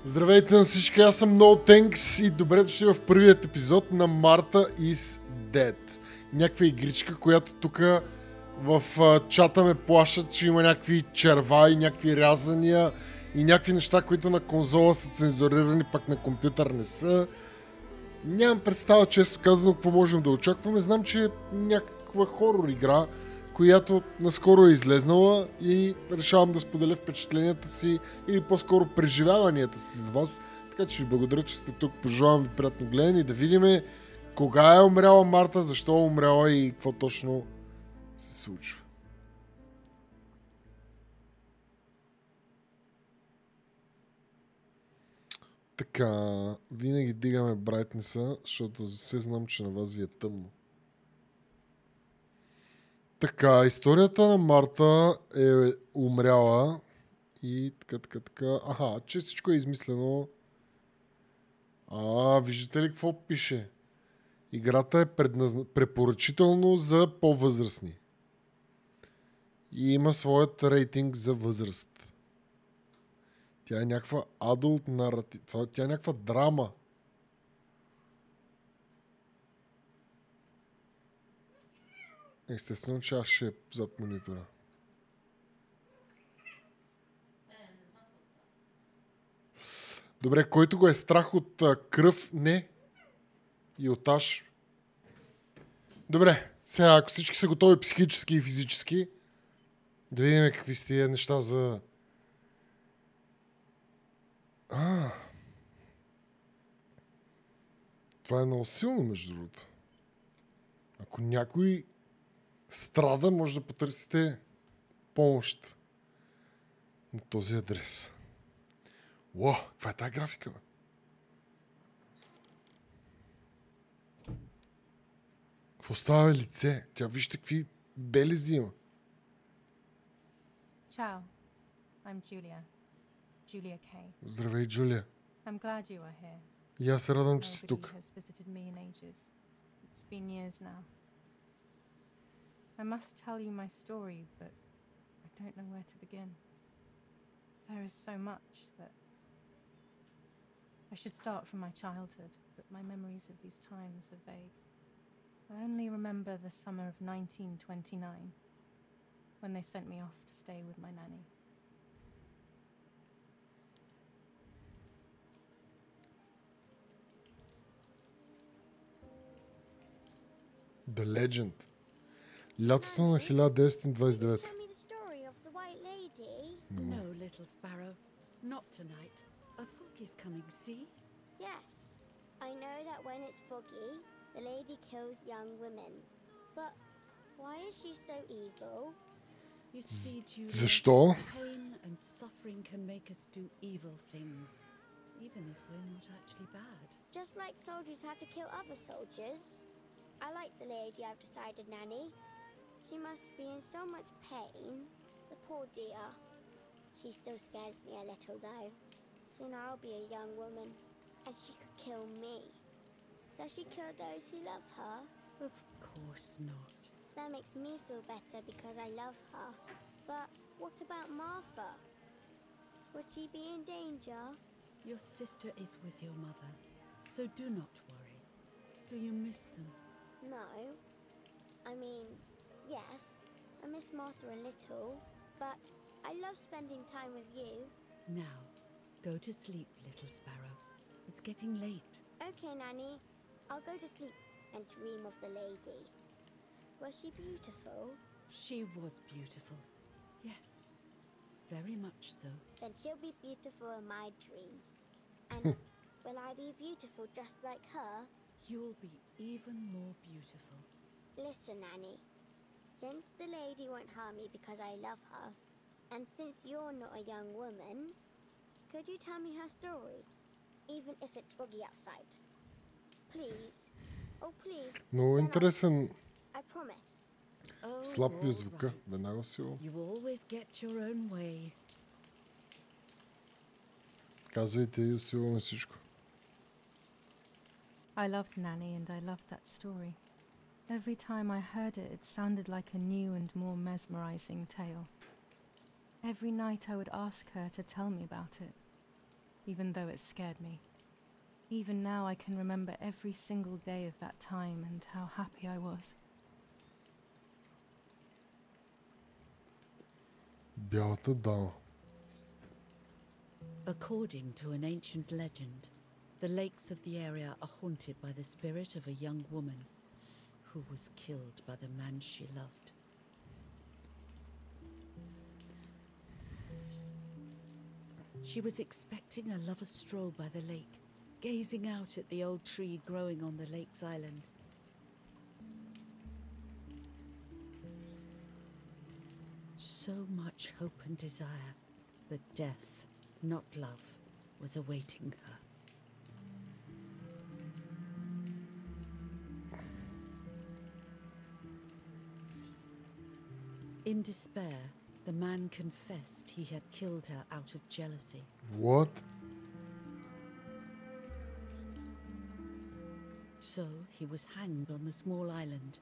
Здравейте на всички, аз съм NoThx и добре дошли в първият епизод на Martha is Dead. Някаква игричка, която тук в чата ме плашат, че има някакви черва и някакви рязания и някакви неща, които на конзола са цензурирани, пък на компютър не са. Нямам представа, често казано, какво можем да очакваме. Знам, че е някаква хорор игра, която наскоро е излезнала и решавам да споделя впечатленията си или по-скоро преживяванията си с вас. Така че ви благодаря, че сте тук. Пожелавам ви приятно гледане и да видим кога е умряла Марта, защо е умряла и какво точно се случва. Така, винаги дигаме брайтнеса, защото се знам, че на вас ви е тъмно. Така, историята на Марта е умряла и така. Аха, че всичко е измислено. Виждате ли какво пише? Играта е препоръчително за по-възрастни. И има своят рейтинг за възраст. Тя е някаква adult narrative. Тя е някаква драма. Естествено, че аз ще е зад монитора. Добре, който го е страх от кръв, не. И от аж. Добре, сега ако всички са готови психически и физически, да видим какви са тия неща за... Това е много силно, между другото. Ако някой страда, може да потърсите помощ на този адрес. Уау, каква е тази графика, бе? Какво става лице? Тя вижте какви белези има. Ciao, I'm Julia. Julia K. Здравей, Джулия. I'm glad you are here. И аз се радвам, че си Nobody тук. has visited me in ages. It's been years now. I must tell you my story, but I don't know where to begin. There is so much that I should start from my childhood, but my memories of these times are vague. I only remember the summer of 1929, when they sent me off to stay with my nanny. The Legend. Лятото на 1929. Tell me the story of the white lady. No, little sparrow, not tonight. A fog is coming, see? Yes, I know that when it's foggy, the lady kills young women. But why is she so evil? You see, Julia, Защо? pain and suffering can make us do evil things, even if we're not actually bad. Just like soldiers have to kill other soldiers. I like the lady, I've decided, Nanny. She must be in so much pain. The poor dear. She still scares me a little though. Soon I'll be a young woman, and she could kill me. Does she kill those who love her? Of course not. That makes me feel better because I love her. But what about Martha? Would she be in danger? Your sister is with your mother, so do not worry. Do you miss them? No. I mean, yes, I miss Martha a little, but I love spending time with you. Now, go to sleep, little sparrow. It's getting late. Okay, Nanny. I'll go to sleep and dream of the lady. Was she beautiful? She was beautiful. Yes, very much so. Then she'll be beautiful in my dreams. And will I be beautiful just like her? You'll be even more beautiful. Listen, Nanny. Since the lady won't harm me because I love her, and since you're not a young woman, could you tell me her story? Even if it's foggy outside. Please. Oh, please. Много интересен. I promise. Oh, Слаб ви all звука. right. Веднага си го. You always get your own way. Казвайте и усилваме всичко. I loved Nanny and I loved that story. Every time I heard it, it sounded like a new and more mesmerizing tale. Every night I would ask her to tell me about it. even though it scared me. Even now I can remember every single day of that time and how happy I was. Бялата дама. According to an ancient legend, the lakes of the area are haunted by the spirit of a young woman who was killed by the man she loved. She was expecting a lover's stroll by the lake, gazing out at the old tree growing on the lake's island. So much hope and desire, but death, not love, was awaiting her. In despair, the man confessed he had killed her out of jealousy. What? So he was hanged on the small island,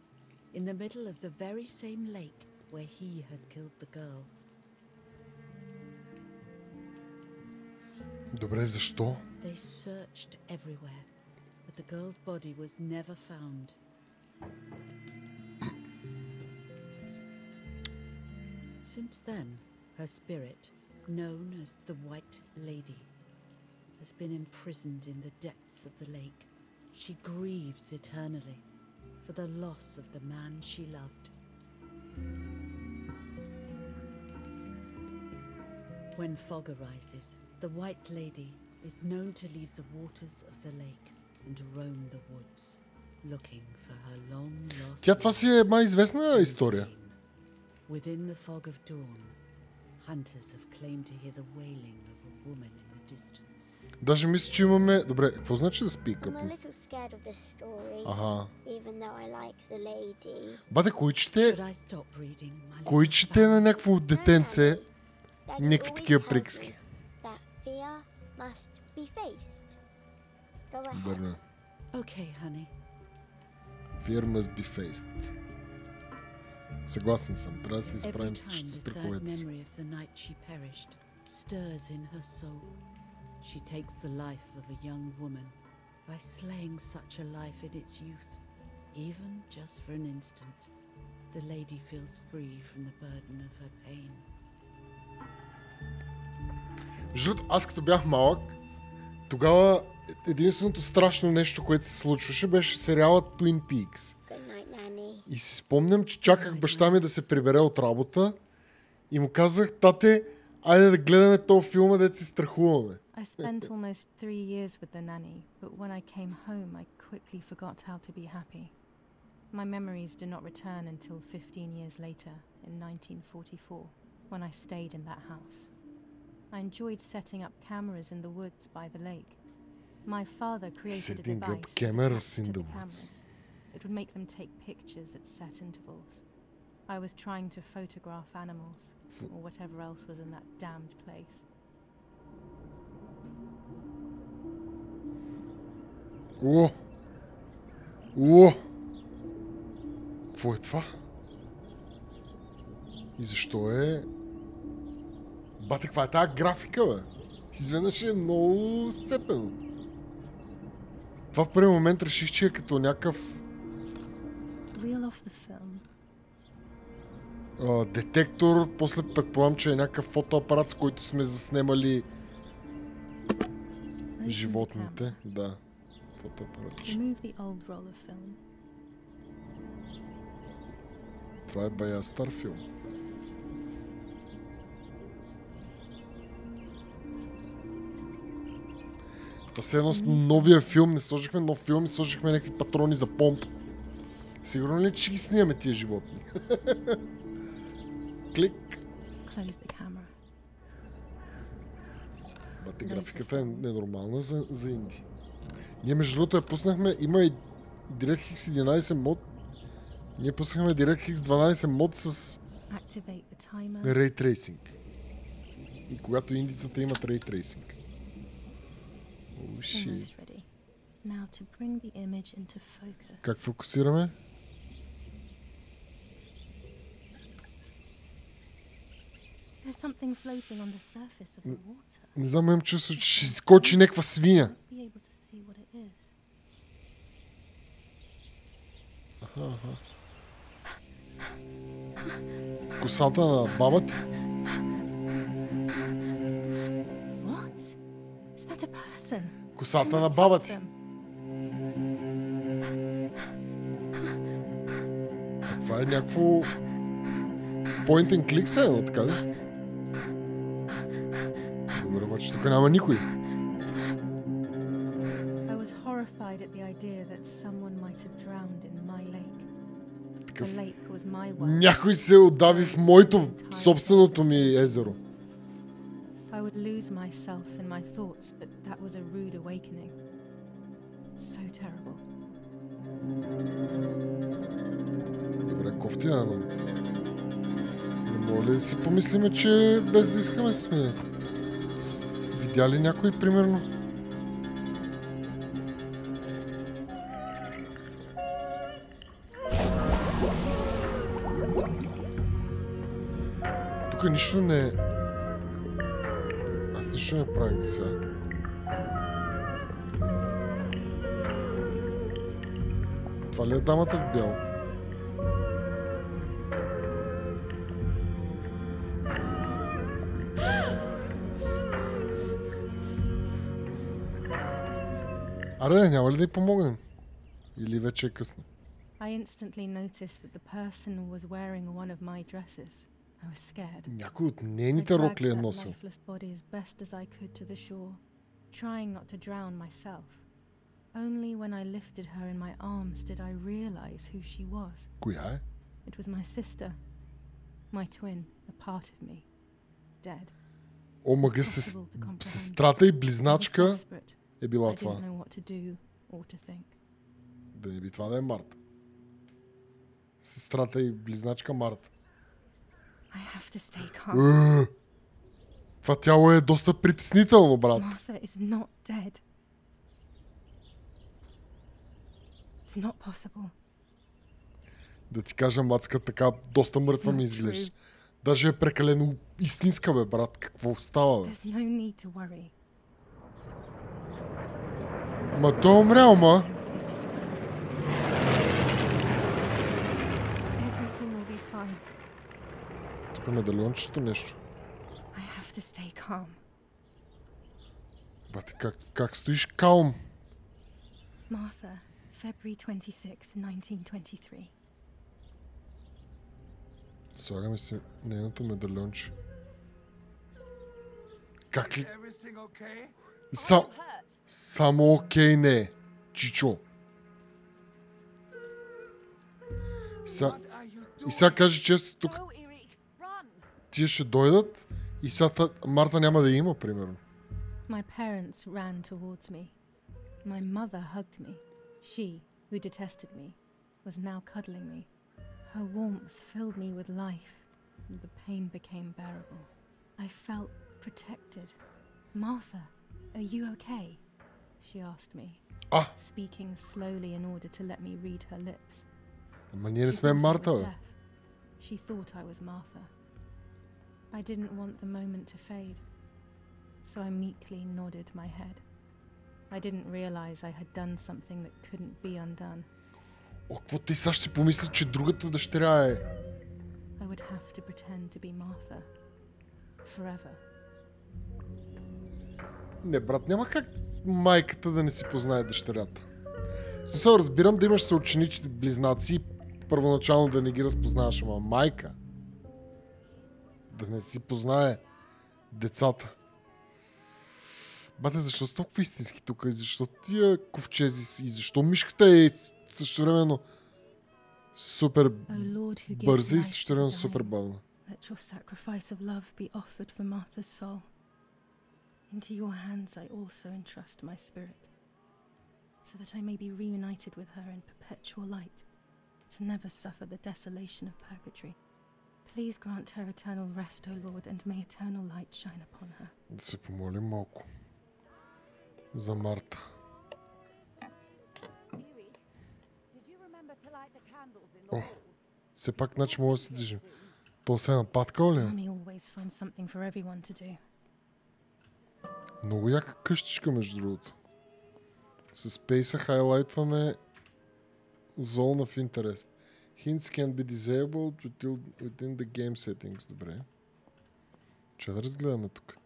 in the middle of the very same lake where he had killed the girl. Добре, защо? They searched everywhere, but the girl's body was never found. Since then, her spirit, known as the White Lady, has been imprisoned in the depths of the lake. She grieves eternally for the loss of the man she loved. When fog arises, the White Lady is known to leave the waters of the lake and roam the woods, looking for her long-lost... Тя това си е май известна история. Within the fog of dawn, hunters have claimed to hear the wailing of a woman in the distance. Даже мисля, че имаме... Добре, какво значи да спи I'm a къпно? little scared of this story, Аха. even though I like the lady. Бате, кой чете... Should I stop reading, my Кой little чете на някакво детенце Daddy някакви always такива tells приказки? me that fear must be faced. Go ahead. Верно. Okay, honey. Fear must be faced. Съгласен съм. Трябва да се Every изправим time срещу the sad страховете си. memory of the night she perished stirs in her soul, she takes the life of a young woman by slaying such a life in its youth. Even just for an instant, the lady feels free from the burden of her pain. Между другото, аз като бях малък, тогава единственото страшно нещо, което се случваше, беше сериалът Twin Peaks. Good night, Nanny. И си спомням, че чаках баща ми да се прибере от работа и му казах: тате, айде да гледаме този филма, дето се страхуваме. I spent almost 3 years with the nanny, but when I came home, I quickly forgot how to be happy. My memories do not return until 15 years later, in 1944, when I stayed in that house. I enjoyed setting up cameras in the woods by the lake. My father created a Setting up device cameras attached in to the the woods. cameras. It would make them take pictures at set intervals. I was trying to photograph animals, or whatever else was in that damned place. О! О! Какво е това? И защо е... Бате, каква е тази графика, бе? Изведнъж е много сцепено. Това в първи момент реших, че е като някакъв Reel off the film. детектор, после предполагам, че е някакъв фотоапарат, с който сме заснемали животните. Да, фотоапарат. Remove the old roll of film. Това е бая стар филм. Това се едно с новия филм, не сложихме нов филм и сложихме някакви патрони за помп. Сигурно ли, че ще ги снимаме тия животни? Клик. Close the camera. Бате, графиката е ненормална за инди. Ние между другото я пуснахме, има и DirectX 11 мод. Ние пуснахме DirectX 12 мод с Activate the timer. Ray Tracing. И когато индитата имат Ray Tracing. Oh, shit. Almost ready. Now to bring the image into focus. Как фокусираме? There's something floating on the surface of the water. Не знам, имам чувство, че ще скочи някаква свиня. Be able to see what it is. Косата на баба ти. What? Is that a person? Косата на баба ти. Това е някакво point and click се едно, така ли? Добре, обаче тук няма никой. I was horrified at the idea that someone might have drowned in my lake. The lake was my world. Някой се отдави в моето, собственото ми езеро. I would lose myself in my thoughts, but that was a rude awakening. So terrible. Добре, кофтина, но... Не мога ли да си помислиме, че без да искаме сме... Видя ли някой, примерно? Тук нищо не... Аз нищо не правих до сега. Това ли е дамата в бяло? Аре, няма ли да й помогнем? Или вече е късно? I instantly noticed that the person was wearing one of my dresses. I was scared. Някой от I нейните рок ли е dragged that носил? lifeless body as best as I could to the shore, trying not to drown myself. Only when I lifted her in my arms did I realize who she was. Коя е? It was my sister, my twin, a part of me, dead. О, мъга, сестрата и I was близначка desperate. е била I това. didn't know what to do or to think. Да не би това да е Марта. Сестрата и близначка Марта. I have to stay calm. Това тяло е доста притеснително, брат. Martha is not dead. It's not possible. Да ти кажа, мацка, така доста мъртва ми изглежда. Даже е прекалено истинска, бе, брат. Какво става, бе? There's no need to worry. Ма той е умрял, ма. It's fine. Everything will be fine. Тук е медальончето нещо. I have to stay calm. Бате, как стоиш калм? Martha, February 26th, 1923. Слагаме си нейното медальонче. Как ли? Само окей не е. Чичо. И сега кажи често тук. Тия ще дойдат и сега Марта няма да има, примерно. My parents ran towards me. My mother hugged me. She, who detested me, was now cuddling me. Her warmth filled me with life, and the pain became bearable. I felt protected. Martha, are you okay? She asked me, speaking slowly in order to let me read her lips. Ама ние не She сме thought I was Марта, бе. deaf. She thought I was Martha. I didn't want the moment to fade, so I meekly nodded my head. I didn't realize I had done something that couldn't be undone. О, какво ти сега ще си помисли, че другата дъщеря е? I would have to pretend to be Martha. Forever. Не, брат, няма как майката да не си познае дъщерята. В смисъл, разбирам да имаш съученици близнаци, първоначално да не ги разпознаваш, ама майка да не си познае децата. Бате, защо са толкова истински тук? И защо тия ковчези? И защо мишката е същевременно супер бърза и същевременно супер бавна? Let your sacrifice of love be offered for Martha's soul. Into your hands I also entrust my spirit, so that I may be reunited with her in perpetual light, to never suffer the desolation of purgatory. Please grant her eternal rest, O Lord, and may eternal light shine upon her. Да се помолим малко за Марта. О, все пак, значи мога да се движим. То се е напаткал ли? Mommy always finds something for everyone to do. Много яка къщичка, между другото. С пейса хайлайтваме Zone of Interest. Hints can be disabled within the game settings. Добре. Че да разгледаме тук.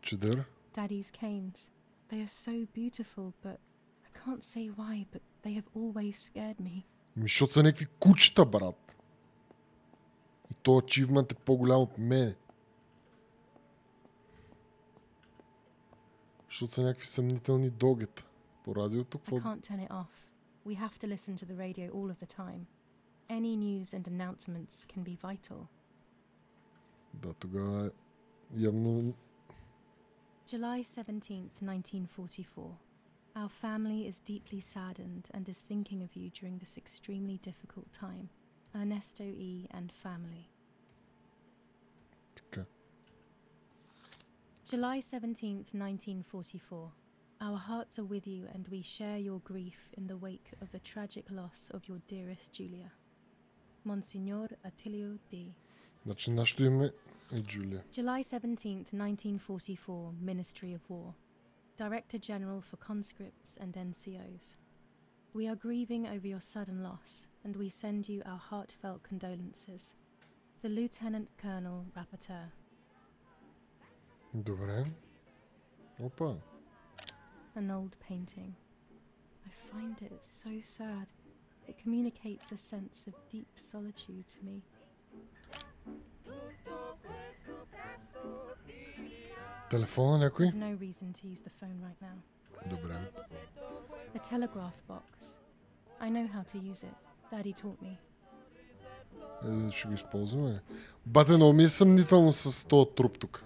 Чедър. Daddy's canes. They are so beautiful, but I can't say why, but they have always scared me. Защото са някакви кучета, брат. И то ачивмент е по-голям от мене. Защото са някакви съмнителни догета. По радиото, какво? I can't turn it off. We have to listen to the radio all of the time. Any news and announcements can be vital. Да, тогава явно... July 17th, 1944. Our family is deeply saddened and is thinking of you during this extremely difficult time. Ernesto E. and family. Така. July 17th, 1944. Our hearts are with you and we share your grief in the wake of the tragic loss of your dearest Julia. Monsignor Attilio D. Значи нашето име е Джулия. July 17th, 1944, Ministry of War. Director General for Conscripts and NCOs. We are grieving over your sudden loss and we send you our heartfelt condolences. The Lieutenant Colonel Rapporteur. Добре. Опа. An old painting. I find it so sad. It communicates a sense of deep solitude to me. Телефона някой? There's no reason to use the phone right now. Добре. A telegraph box. I know how to use it. Daddy taught me. Ще го използваме. Бате, много ми е съмнително с този труп тук.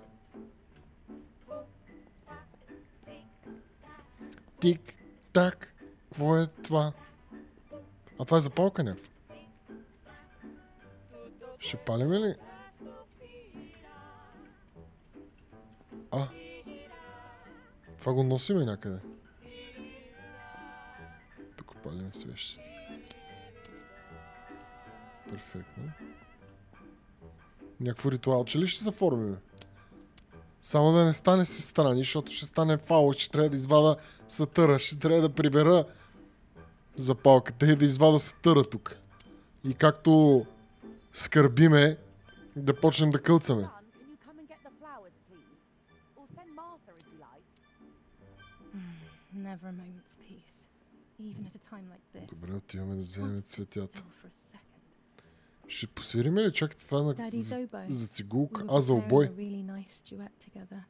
Тик, так, какво е това? А това е запалка някаква. Ще палиме ли? А. Това го носиме някъде. Тук палиме свещите. Перфектно. Някакво ритуалче ли ще заформиме? Само да не стане се страни, защото ще стане фаул, ще трябва да извада сатъра, ще трябва да прибера запалката и да извада сатъра тук. И както скърбиме, да почнем да кълцаме. Never a moment's peace. Even at a time like this. Добре, отиваме да вземем цветята. Still for a second. Ще посвириме ли? Чакайте това на... Daddy's oboe. за цигулка. We were За preparing обой. a really nice duet together.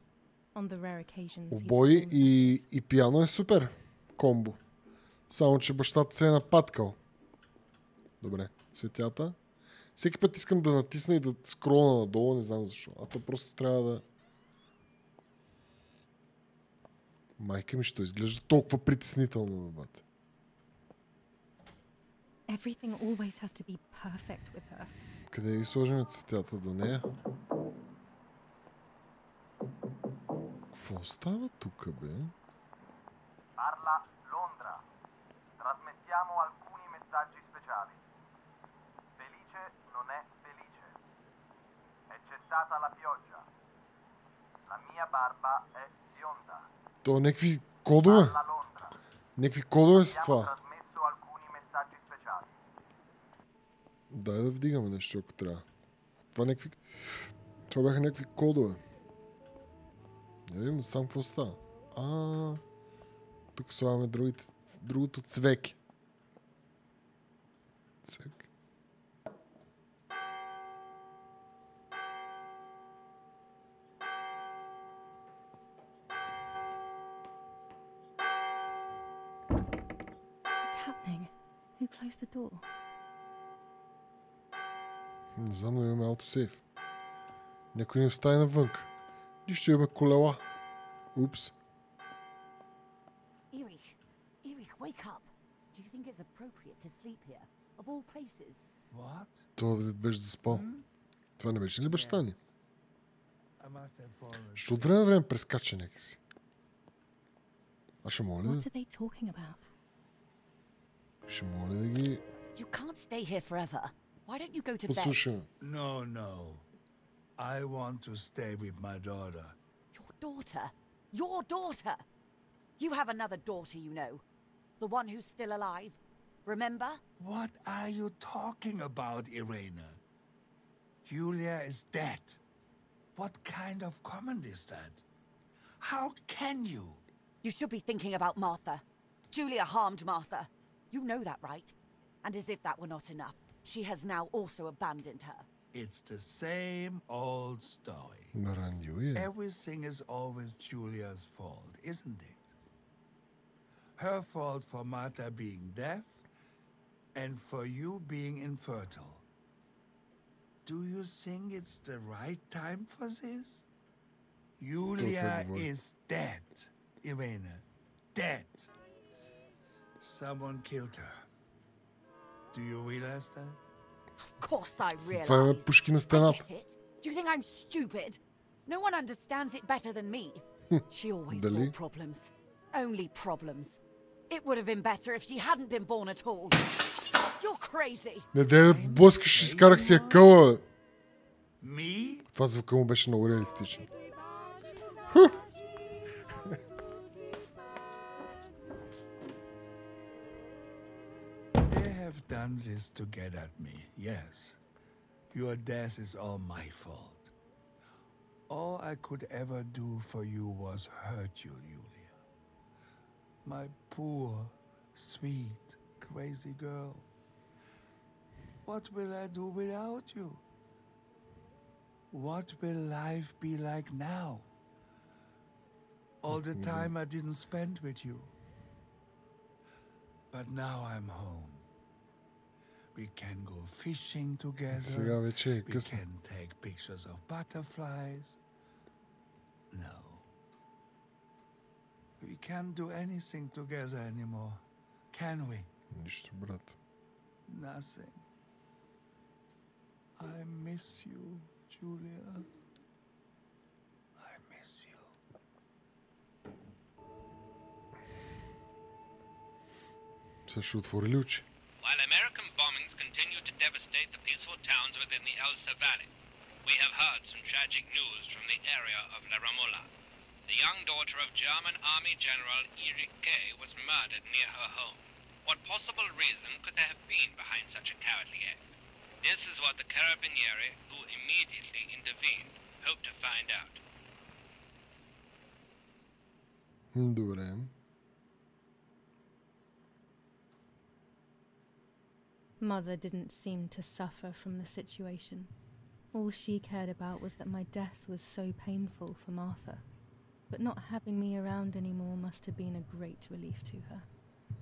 On the rare occasions he's Обой performed, that is. и пиано е супер комбо. Само, че бащата се е напаткал. Добре, цветята. Всеки път искам да натисна и да скролна надолу, не знам защо. А то просто трябва да... Майка ми, що изглежда толкова притеснително, бате. Everything always has to be perfect with her. Къде ги сложим цветята до нея? Какво става тук, бе? Parla Londra. Trasmettiamo alcuni messaggi speciali. Felice non è felice. È cessata la pioggia. La mia barba è bionda. То някакви кодове. Parla Londra. Някакви кодове с Abbiamo това. trasmesso alcuni messaggi speciali. Дай да вдигаме нещо, ако трябва. Това бяха някакви кодове. Не видим сам какво става. Тук слагаме другото цвеки. Цвек. What's happening? Who closed the door? Не знам, да имаме аутосейф. Някой ни остави навън. Нищо имаме колела. Упс. Erich, wake up. Do you think it's appropriate to sleep here? Of all places? What? Това беше заспал. Това не беше ли баща ни? I must have fallen. Що от време на време прескача някакси. А ще моля What да... are they talking about? Ще моля да ги... You can't stay here forever. Why don't you go to bed? Подслушаме. No, no. I want to stay with my daughter. Your daughter? Your daughter? You have another daughter, you know. The one who's still alive. Remember? What are you talking about, Irena? Julia is dead. What kind of comment is that? How can you? You should be thinking about Martha. Julia harmed Martha. You know that, right? And as if that were not enough, she has now also abandoned her. It's the same old story. Наранил я. Everything is always Julia's fault, isn't it? Her fault for Martha being deaf, and for you being infertile. Do you think it's the right time for this? Julia is dead, Irena. Dead. Someone killed her. Do you realize that? Of course I Това има realize. пушки на I стената. get it. Do you think I'm stupid? No one understands it better than me. She always Дали? brought problems. Only problems. It would have been better if she hadn't been born at all. You're crazy. Не да блъскаш, изкарах си я къла, бе. Me? Това звука му беше много реалистичен. They have done this to get at me, yes. Your death is all my fault. All I could ever do for you was hurt you, Julia. My poor, sweet, crazy girl. What will I do without you? What will life be like now? All the time I didn't spend with you. But now I'm home. We can go fishing Сега together. вече е We късно. can take pictures of butterflies. No. We can't do anything together anymore, can we? Нищо, брат. Nothing. I miss you, Julia. I miss you. Сега ще отвори ли очи? While American bombings continue to devastate the peaceful towns within the Elsa Valley, we have heard some tragic news from the area of La Ramola. The young daughter of German Army General Erich K. was murdered near her home. What possible reason could there have been behind such a cowardly act? This is what the Carabinieri, who immediately intervened, hope to find out. Добре. Mother didn't seem to suffer from the situation. All she cared about was that my death was so painful for Martha. But not having me around anymore must have been a great relief to her.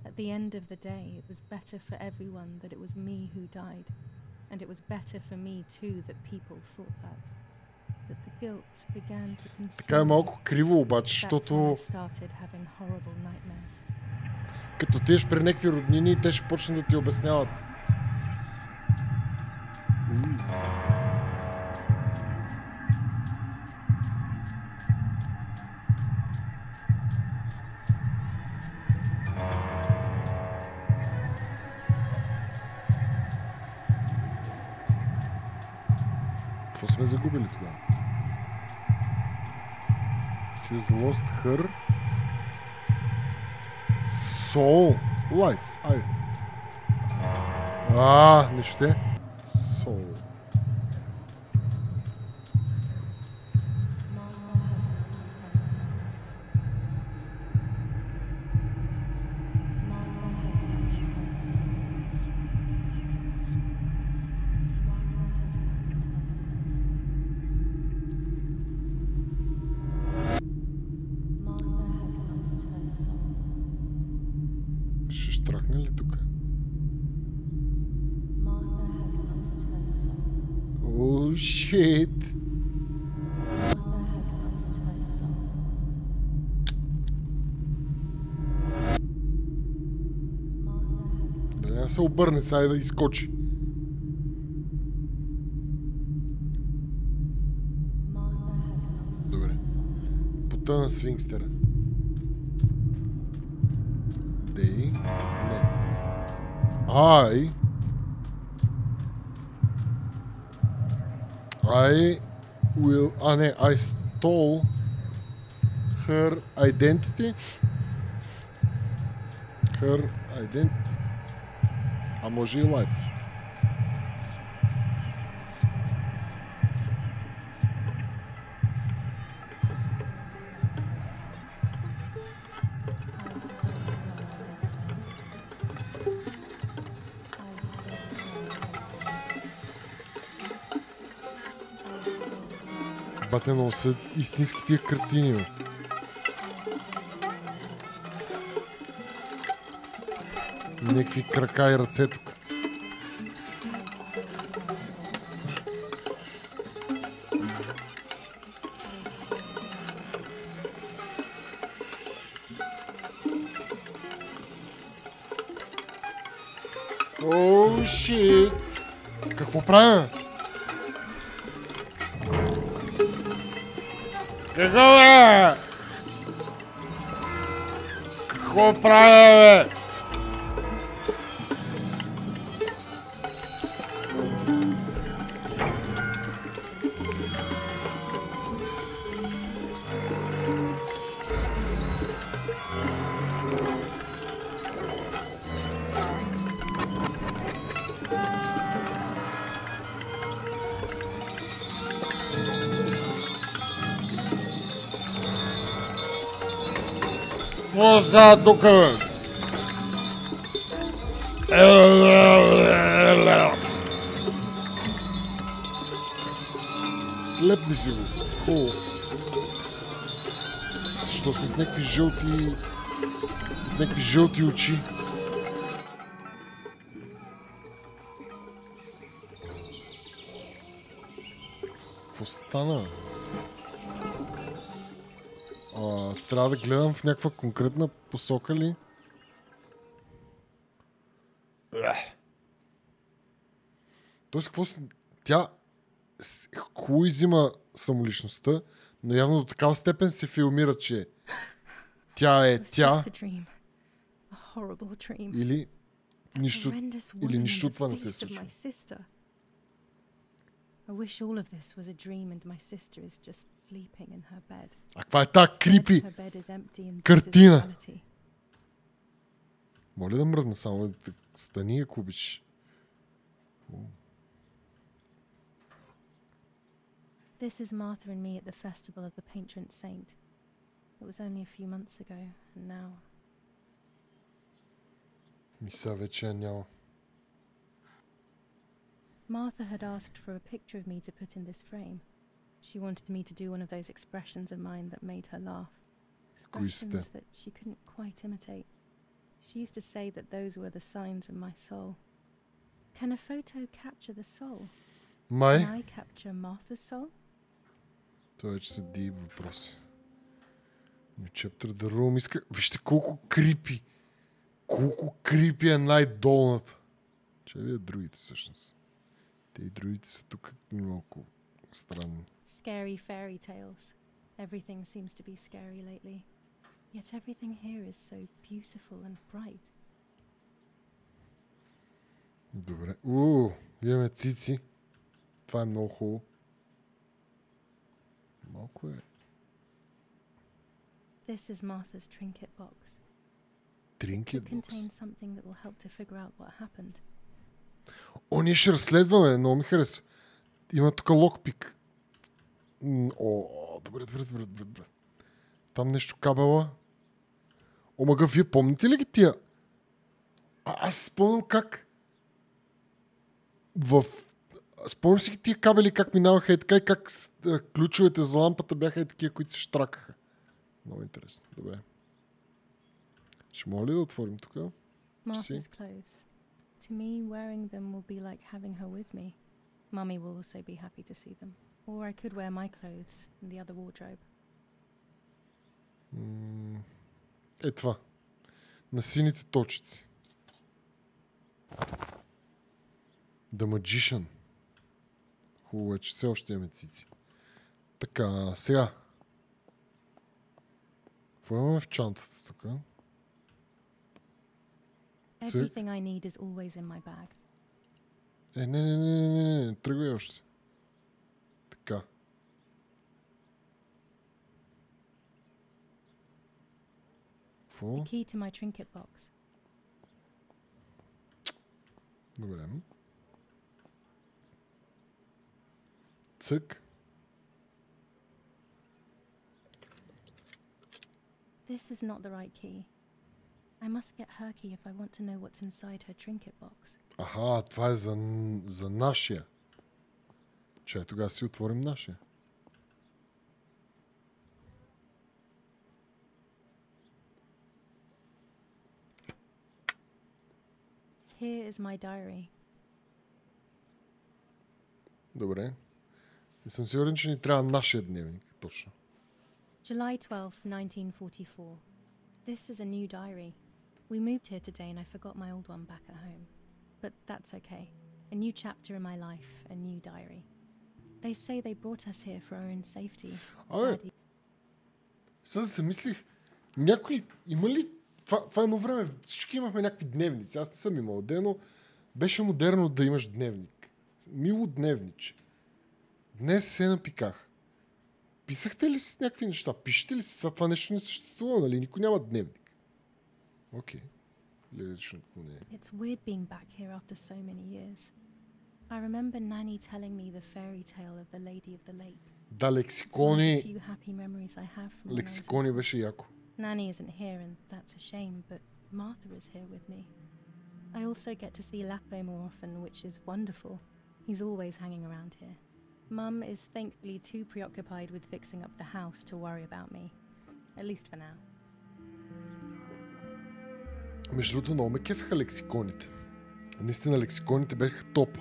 At the end of the day, it was better for everyone that it was me who died. And it was better for me too that people thought that. But the guilt began to consume Така е me. малко криво обаче, That's when I защото started having horrible nightmares. като тиеш при някакви роднини, те ще почнат да ти обясняват. Какво сме загубили тогава? She's lost her soul life. Ай. Не ще. Soul. Ще штракне ли тук? Oh shit. Да не се обърне, сега да изкочи. Добре. Потъна свингстера. Дей. Не. Ай. I will... не, I stole her identity. Her identity. А може и life. Бате, много са истински тия картини, бе. Някакви крака и ръце тук. Оу, шит! Какво правим? Какво бе? Какво правим, бе? Какво става тук, бе? Лепни си го. Хубаво. Защо сме с някакви жълти... с някакви жълти очи? Какво стана? Трябва да гледам в някаква конкретна посока ли? Тоест, какво... Тя хубаво изима самоличността, но явно до такава степен се филмира, че тя е тя. Или нищо от това не се случва. I wish all of this was a dream and my sister is just sleeping in her bed. А каква е тази крипи картина? Моля да мръдна само да стани, ако обичаш. This is Martha and me at the festival of the patron saint. It was only a few months ago, and now... Мисля вече няма. Martha had asked for a picture of me to put in this frame. She wanted me to do one of those expressions of mine that made her laugh. Expressions that she couldn't quite imitate. She used to say that those were the signs of my soul. Can a photo capture the soul? Can I capture Martha's soul? Това вече са дип въпроси. Chapter the room. Вижте колко крипи. Колко крипи е най-долната. Че видя другите всъщност. Те и другите са тук много странни. Scary fairy tales. Everything seems to be scary lately. Yet everything here is so beautiful and bright. Добре. Имаме цици. Това е много хубаво. Малко е. This is Martha's trinket box. Trinket box? It contains something that will help to figure out what happened. Ние ще разследваме. Много ми харесва. Има тук локпик. Добре. Там нещо кабела. Омага, вие помните ли ги тия? Аз спомням как спомням си ги тия кабели как минаваха и така и как ключовете за лампата бяха и такива, които се штракаха. Много интересно. Добре. Ще мога ли да отворим тук? Martha's clothes. To me, wearing them will be like having her with me. Mummy will also be happy to see them. Or I could wear my clothes in the other wardrobe. Е това. На сините точици. The Magician. Хубаво е, че все още имаме цици. Така, сега. Какво имаме в чантата тук? Everything I need is always in my bag. Не, тръгвай още. Така. Какво? The key to my trinket box. Добре. Цък. This is not the right key. I must get her key if I want to know what's inside her trinket box. Аха, това е за нашия. Чай, тогава си отворим нашия. Here is my diary. Добре. Не съм сигурен, че ни трябва нашия дневник. Точно. July 12, 1944. This is a new diary. We moved here today and I forgot my old one back at home. But that's okay. A new chapter in my life, a new diary. They say they brought us here for our own safety. Абе, сега се мислих, някой има ли... Това едно време всички имахме някакви дневници. Аз не съм имал ден, но беше модерно да имаш дневник. Мило дневниче. Днес се напиках. Писахте ли си някакви неща? Пишете ли си? Сега това нещо не съществува, нали? Никой няма дневник. Окей. Лирично отклонение. It's weird being back here after so many years. I remember Nanny telling me the fairy tale of the Lady of the Lake. Да, лексикони... Few happy memories I have from Лексикони беше яко. Nanny isn't here and that's a shame, but Martha is here with me. I also get to see Lapo more often, which is wonderful. He's always hanging around here. Mum is thankfully too preoccupied with fixing up the house to worry about me. At least for now. Между другото, много ме кефеха лексиконите. Наистина лексиконите бяха топ.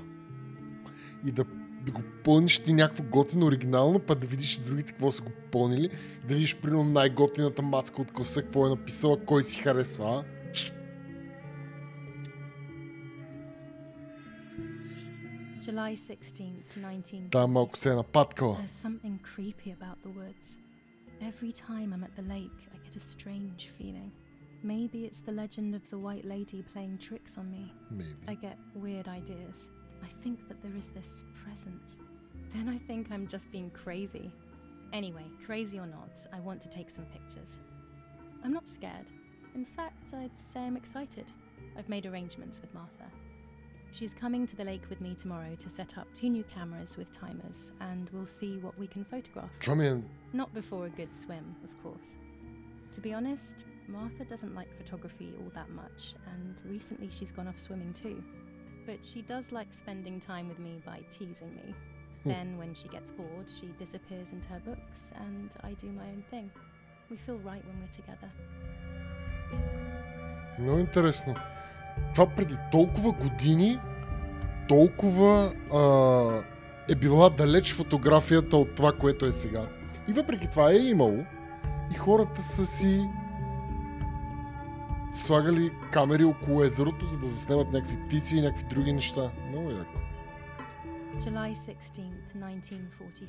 И да го пълниш ти някакво готино оригинално, па да видиш и другите какво са го пълнили, да видиш примерно най-готината мацка от класа, какво е написала, кой си харесва. July 16th, 1944. Та малко се е напаткала. There's something creepy about the woods. Every time I'm at the lake, I get a strange feeling. Maybe it's the legend of the white lady playing tricks on me. Maybe. I get weird ideas. I think that there is this presence. Then I think I'm just being crazy. Anyway, crazy or not, I want to take some pictures. I'm not scared. In fact, I'd say I'm excited. I've made arrangements with Martha. She's coming to the lake with me tomorrow to set up 2 new cameras with timers, and we'll see what we can photograph. Това ми е... Not before a good swim, of course. To be honest, Martha doesn't like photography all that much, and recently she's gone off swimming too. But she does like spending time with me by teasing me. Then when she gets bored, she disappears into her books, and I do my own thing. We feel right when we're together. Много интересно. Това преди толкова години, толкова е била далеч фотографията от това, което е сега. И въпреки това е имало. И хората са си слагали камери около езерото, за да заснемат някакви птици и някакви други неща. Много яко. July 16th, 1944.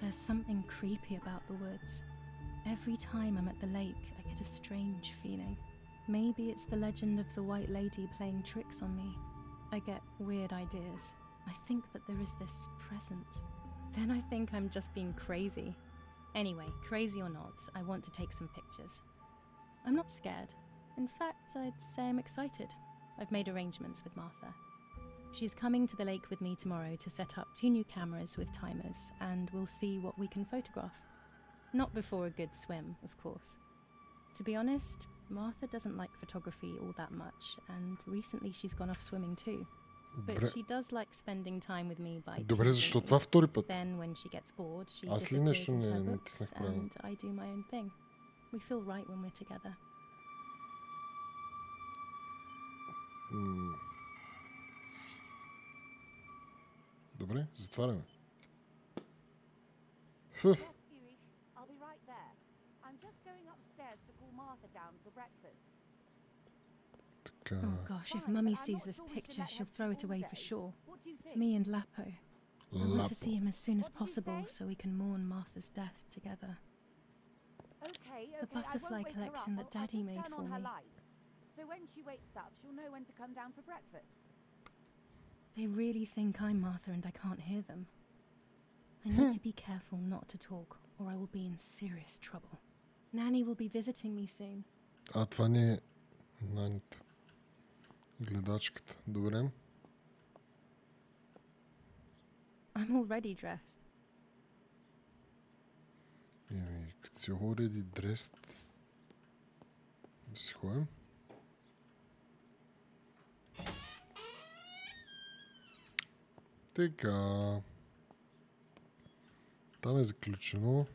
There's something creepy about the woods. Every time I'm at the lake, I get a strange feeling. Maybe it's the legend of the white lady playing tricks on me. I get weird ideas. I think that there is this presence. Then I think I'm just being crazy. Anyway, crazy or not, I want to take some pictures. I'm not scared. In fact, I'd say I'm excited. I've made arrangements with Martha. She's coming to the lake with me tomorrow to set up 2 new cameras with timers, and we'll see what we can photograph. Not before a good swim, of course. To be honest, Martha doesn't like photography all that much, and recently she's gone off swimming too. But she does like spending time with me by Добре, защо това втори път? Then when she gets bored, she Аз ли disappears нещо into her не books, тиснах правилно? and I do my own thing. We feel right when we're together. Добре, затваряме. Yes, Huey, I'll be right there. I'm just going upstairs to call Martha down for breakfast. Така. Oh gosh, if Mummy sees this picture, she'll throw it away for sure. It's me and Lapo. I want to see him as soon as possible so we can mourn Martha's death together. Okay, The butterfly collection that Daddy made for me. So when she wakes up, she'll know when to come down for breakfast. They really think I'm Martha and I can't hear them. I need to be careful not to talk, or I will be in serious trouble. Nanny will be visiting me soon. А, това не е наните. Гледачката. Добре. I'm already dressed. Еми, като си already dressed, да си ходим. Така. Там е заключено.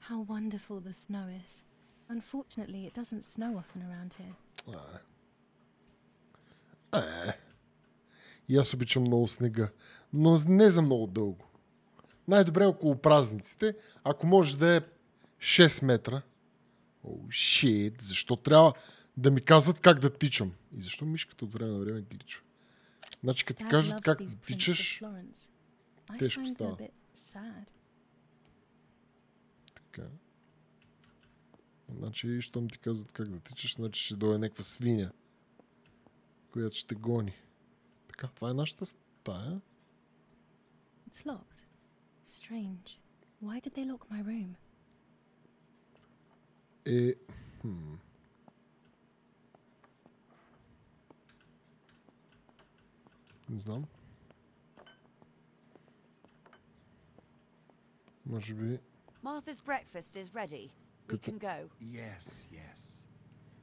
How wonderful the snow is. Unfortunately, it doesn't snow often around here. И аз обичам много снега, но не за много дълго. Най-добре около празниците, ако може да е 6 метра. Shit, защо трябва да ми казват как да тичам? И защо мишката от време на време гличва? Значи, като ти кажат как да тичаш, тежко става. Така. Значи, щом ти казват как да тичаш, значи ще дойде някаква свиня, която ще гони. Така, това е нашата стая. It's locked. Strange. Why did they lock my room? Не знам. Може би... Martha's breakfast is ready. We can go. Yes, yes.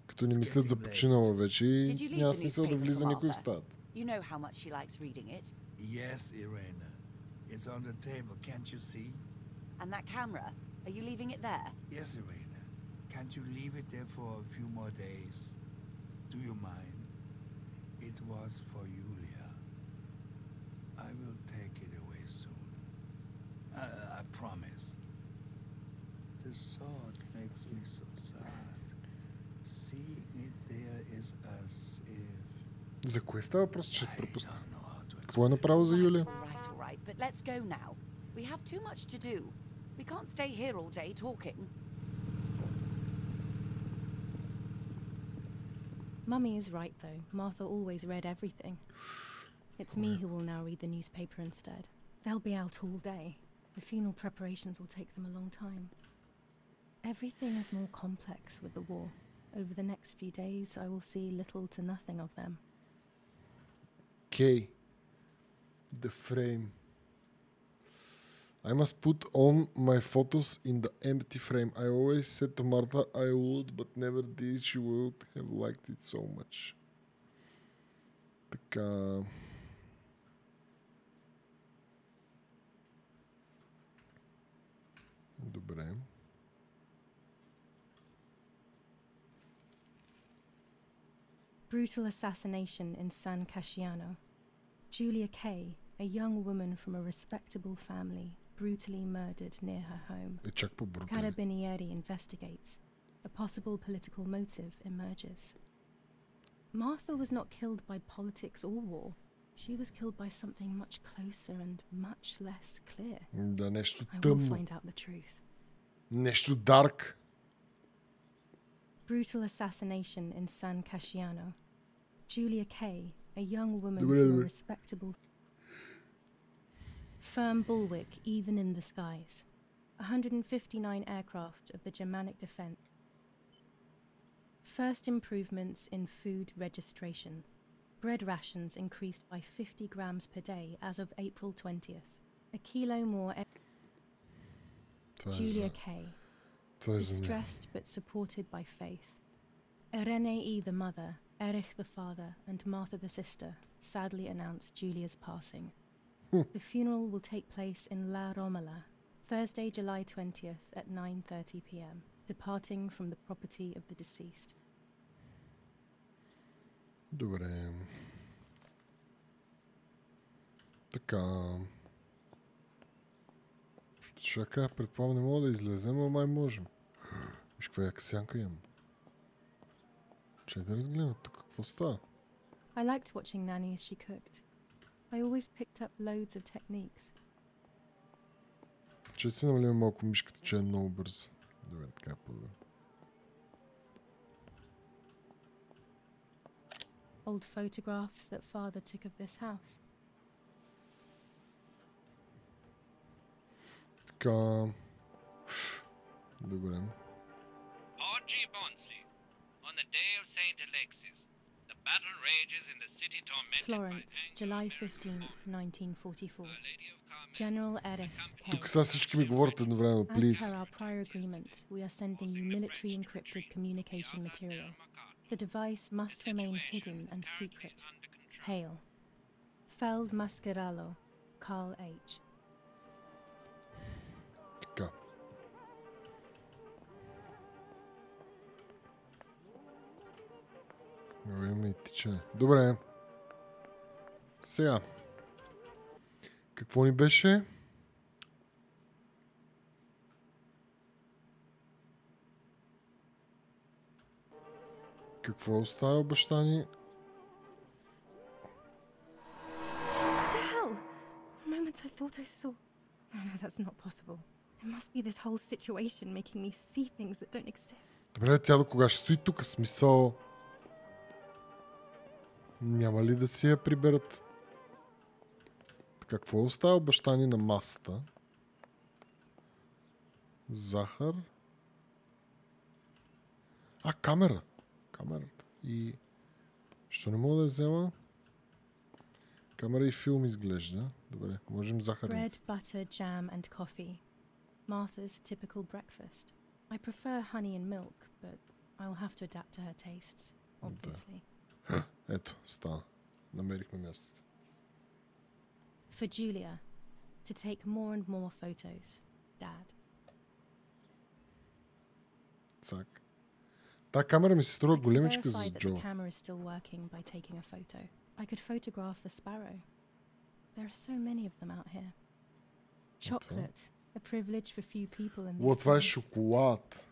Като не мислят за починала вече и няма смисъл да влиза никой в стаята. You know how much she likes reading it. Yes, Irena. It's on the table, can't you see? And that camera, are you leaving it there? Yes, Irena. Can't you leave it there for a few more days? Do you mind? It was for Julia. I will take it away soon. I promise. The thought makes me so sad. Seeing it there is as if... За кое става въпрос, че пропусна? Какво е направил за Юлия? All right, but let's go now. We have too much to do. We can't stay here all day talking. Mummy is right, though. Martha always read everything. It's me who will now read the newspaper instead. They'll be out all day. The funeral preparations will take them a long time. Everything is more complex with the war. Over the next few days, I will see little to nothing of them. Okay. The frame. I must put on my photos in the empty frame. I always said to Martha I would, but never did. She would have liked it so much. Така... Добре. Brutal assassination in San Casciano. Julia Kay, a young woman from a respectable family, brutally murdered near her home. Е чак по-брутали. Carabinieri investigates. A possible political motive emerges. Martha was not killed by politics or war. She was killed by something much closer and much less clear. Да, нещо I will тъмно. find out the truth. Нещо дарк. Brutal assassination in San Casciano. Julia Kay, a young woman Добре, from a добре. respectable... Firm bulwark even in the skies. 159 aircraft of the Germanic defense. First improvements in food registration. Bread rations increased by 50 grams per day as of April 20th. A kilo more... Това е Julia за... Kay. Това е за нея. Distressed but supported by faith. Irene E. the mother, Erich the father, and Martha the sister sadly announced Julia's passing. The funeral will take place in La Romola, Thursday, July 20th at 9:30 p.m., departing from the property of the deceased. Добре. Така. Чакай, предполагам не мога да излезем, ама май можем. Виж каква яка сянка имам. Чай да разгледам тук какво става. I liked watching Nanny as she cooked. I always picked up loads of techniques. Чай си намалим малко мишката, че е много бързо. Добре, така е по-добре. Old photographs that father took of this house. Така. Добре. Oggi Bonsi, on the day of Saint Alexis, the battle rages in the city tormented Florence, by anger, July Mary 15th, 1944. Our Lady of Carmel. General Erich K. Тук сега всички ми говорят едновременно, As please. per our prior agreement, we are sending you military encrypted communication material. The device must remain hidden and secret. Hail. Feld Mascherallo, Carl H. Така. Имаме и тичане. Добре. Сега. Какво ни беше? Какво оставя баща ни? The hell? The moment I thought I saw... No, that's not possible. There must be this whole situation making me see things that don't exist. Добре, тя до кога ще стои тук? Смисъл... Няма ли да си я приберат? Така, какво остава баща ни на масата? Захар. А, камера. Камерата. И... Що не мога да я взема? Камера и филм изглежда. Добре, можем захарница. Bread, butter, jam and coffee. Martha's typical breakfast. I prefer honey and milk, but I'll have to adapt to her tastes, obviously. Ето, стана. Намерихме мястото. For Julia, to take more and more photos, Dad. Цак. Та камера ми се струва I can големичка verify за that the Джо. camera is still working by taking a photo. I could photograph a sparrow. There are so many of them out here. Chocolate, a privilege for few people in О, these това е times. шоколад.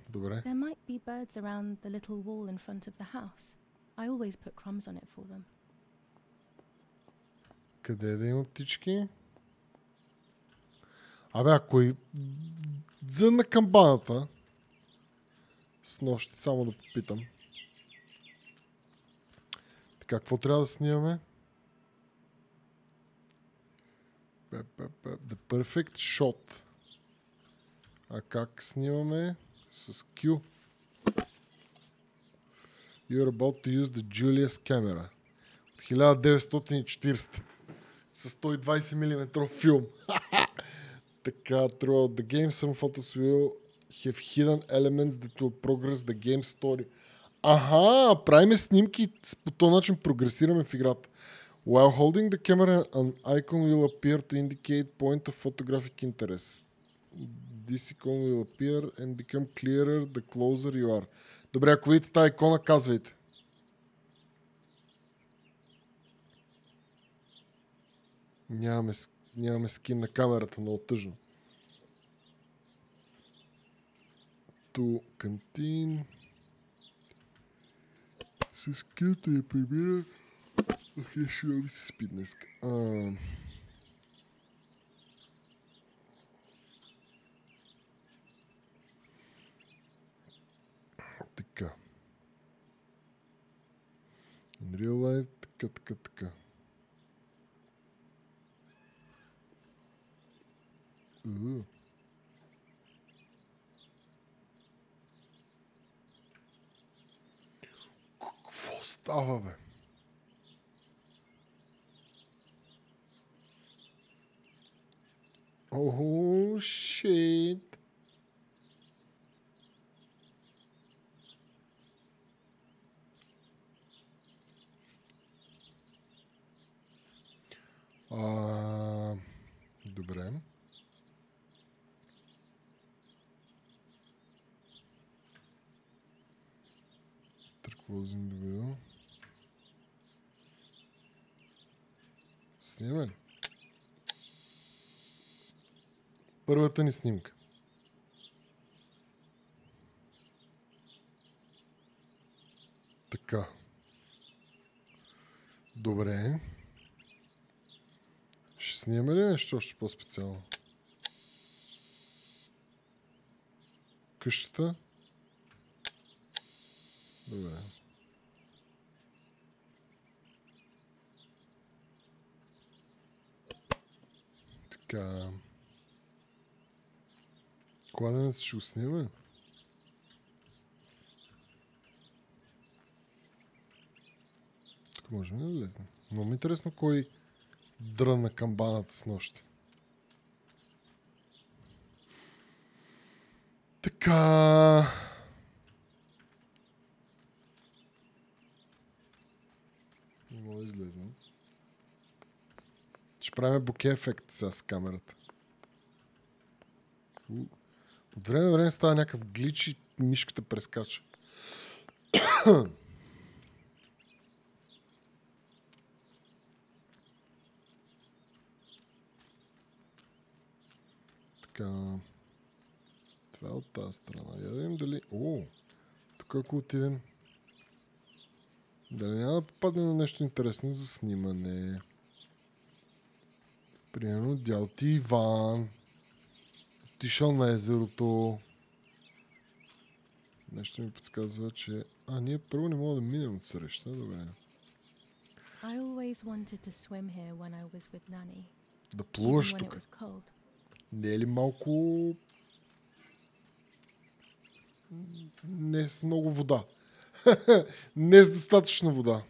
Добре. There might be birds around the little wall in front of the house. I always put crumbs on it for them. Къде да има птички? Абе, ако и дзънна камбаната с нощи, само да попитам. Така, какво трябва да снимаме? The perfect shot. А как снимаме? С Q. You're about to use the Julia's camera. От 1940 с 120 мм филм. Така, throughout the game, some photos will have hidden elements that will progress the game story. Аха, правиме снимки, по този начин прогресираме в играта. While holding the camera, an icon will appear to indicate point of photographic interest. This icon will appear and become clearer the closer you are. Добре, ако видите тази икона, казвайте. Нямаме скин на камерата, много тъжно. To canteen. С като я прибира. Ах, я ще ви се спи днес. Така. In real life, така. Какво става, бе? Oh, shit. Добре. Closing the video. Снимаме ли? Първата ни снимка. Така. Добре. Ще снимаме ли нещо още по-специално? Къщата. Добре. Така. Кладенец ще уснима. Тук можем да влезнем. Но ми е интересно кой дрънна камбаната с нощи. Така. Не мога да излезнем. Ще правим боке ефект сега с камерата. От време на време става някакъв глич и мишката прескача. Така. Това е от тази страна. Я да видим дали... О! Тук ако отидем... Дали няма да попадне на нещо интересно за снимане. Примерно дял ти Иван. Отишъл на езерото. Нещо ми подсказва, че... ние първо не мога да минем от среща. Добре. I always wanted to swim here when I was with Nanny. Да плуваш Even when it тук. was cold. Не е ли малко... Не с много вода. Не с достатъчно вода.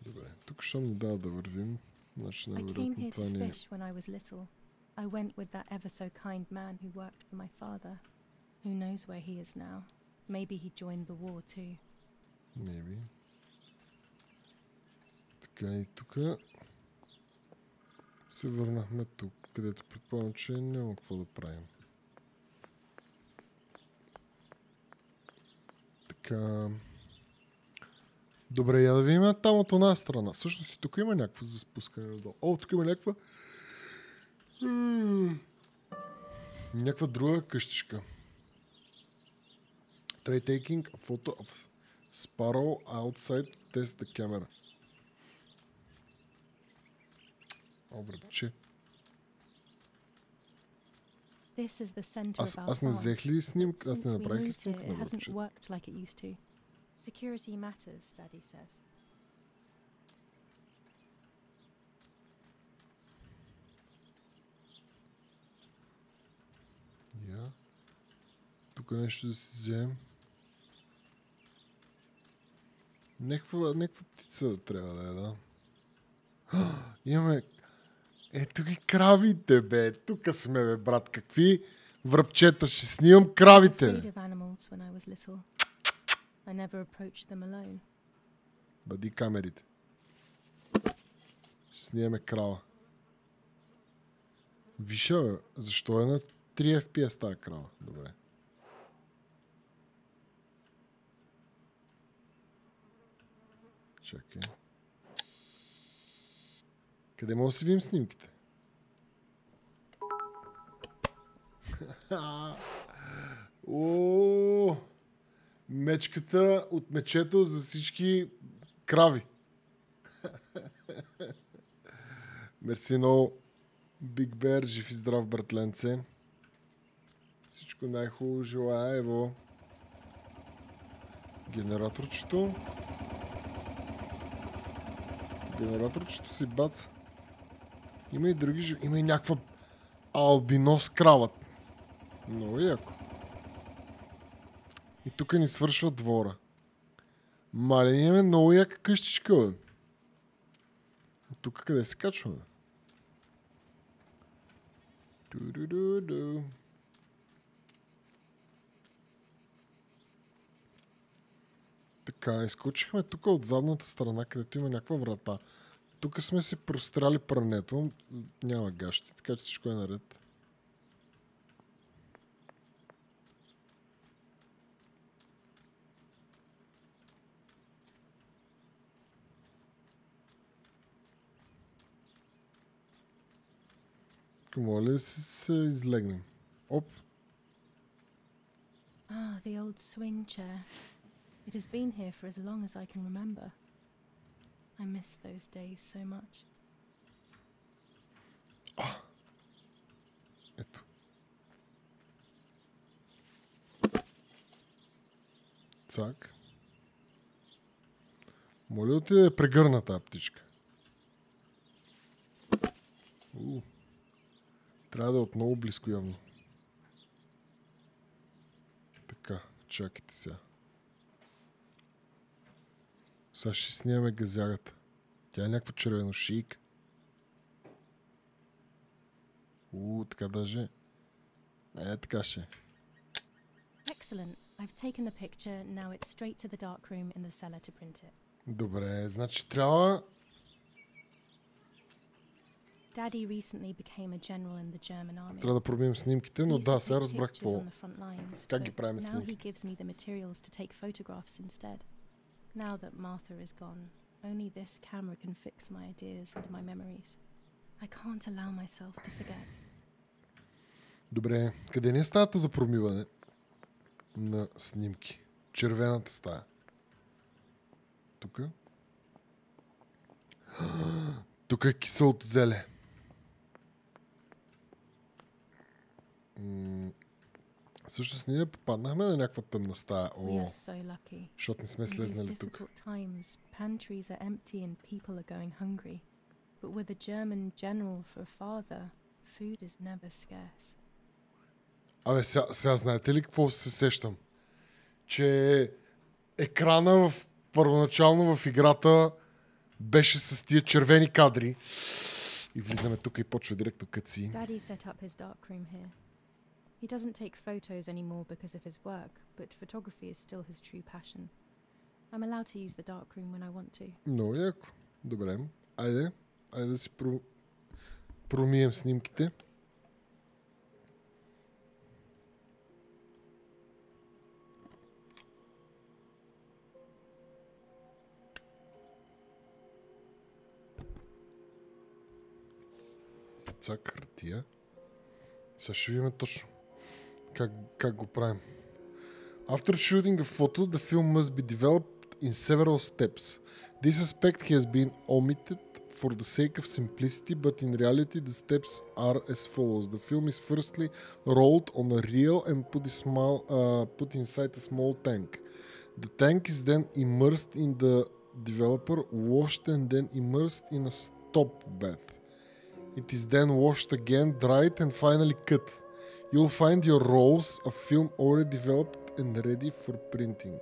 Добре, тук щом ни дава да вървим. Значи I came най-вероятно here това to ни е... fish when I was little. I went with that ever so kind man who worked for my father. Who knows where he is now? Maybe he joined the war too. Maybe. Така и тук се върнахме тук, където предполагам, че няма какво да правим. Така. Добре, я да видим там от една страна. Всъщност и тук има някакво за спускане надолу. О, тук има някаква... някаква друга къщичка. Try taking a photo of sparrow outside test the camera. Обръче. This is the center of our Аз не farm. взех ли снимка? Аз Since не we направих ли moved here, снимка it на hasn't връбче? worked like it used to. Security matters, Daddy says. Я. Тук нещо да си вземем. Някаква птица да трябва да е, да. Имаме... Ето ги кравите, бе. Тук сме, бе, брат. Какви връбчета? Ще снимам кравите. Afraid of animals when I was little. I never approached them alone. Бъди камерите. Ще снимаме крава. Виша, бе. Защо е на 3 FPS тази крава? Добре. Чакай. Къде мога да си видим снимките? О, мечката от мечето за всички крави. Мерси много. Big Bear, жив и здрав, братленце. Всичко най-хубаво желая, ево. Генераторчето. Генераторчето си баца. Има и други... Има и някаква албинос крава. Много яко. И тук ни свършва двора. Мале, имаме много яка къщичка, бе. Тук къде се качваме? Ду-ду-ду-ду. Така, изкочихме тук от задната страна, където има някаква врата. Тук сме си простряли прането. Няма гащи, така че всичко е наред. Моля ли се излегнем? Оп! Ah, the old swing chair. It has been here for as long as I can remember. I miss those days so much. Ето. Цак. Моля да те прегърна тази птичка. Трябва да е отново близко явно. Така, чакайте сега. Сега ще снимаме газягата. Тя е някаква червеношийка. Така даже. Така ще. Excellent. I've taken the picture. Now it's straight to the dark room in the cellar to print it. Добре, значи трябва... Daddy recently became a general in the German army. Трябва да пробием снимките, но да, сега разбрах какво. Как ги правим Now he снимките? gives me the materials to take photographs instead. Now that Martha is gone, only this camera can fix my ideas and my memories. I can't allow myself to forget. Добре, къде не е стаята за промиване на снимки? Червената стая. Тука. Тук е киселото зеле. Всъщност ние попаднахме на някаква тъмна стая. Защото не сме слезнали тук. Pantries are empty and people are going hungry. But with a German general for a father, food is never scarce. Абе, сега знаете ли какво се сещам? Че екрана първоначално в играта беше с тия червени кадри. И влизаме тук и почва директно катси. Daddy set up his dark room here. He doesn't take photos anymore because of his work, but photography is still his true passion. I'm allowed to use the dark room when I want to. Много яко. Добре. Айде да си промием снимките. Цак, хартия. Сега ще видим точно как го правим. After shooting a photo, the film must be developed in several steps. This aspect has been omitted for the sake of simplicity, but in reality the steps are as follows. The film is firstly rolled on a reel and put inside a small tank. The tank is then immersed in the developer, washed and then immersed in a stop bath. It is then washed again, dried and finally cut. You'll find your rolls of film already developed and ready for printing.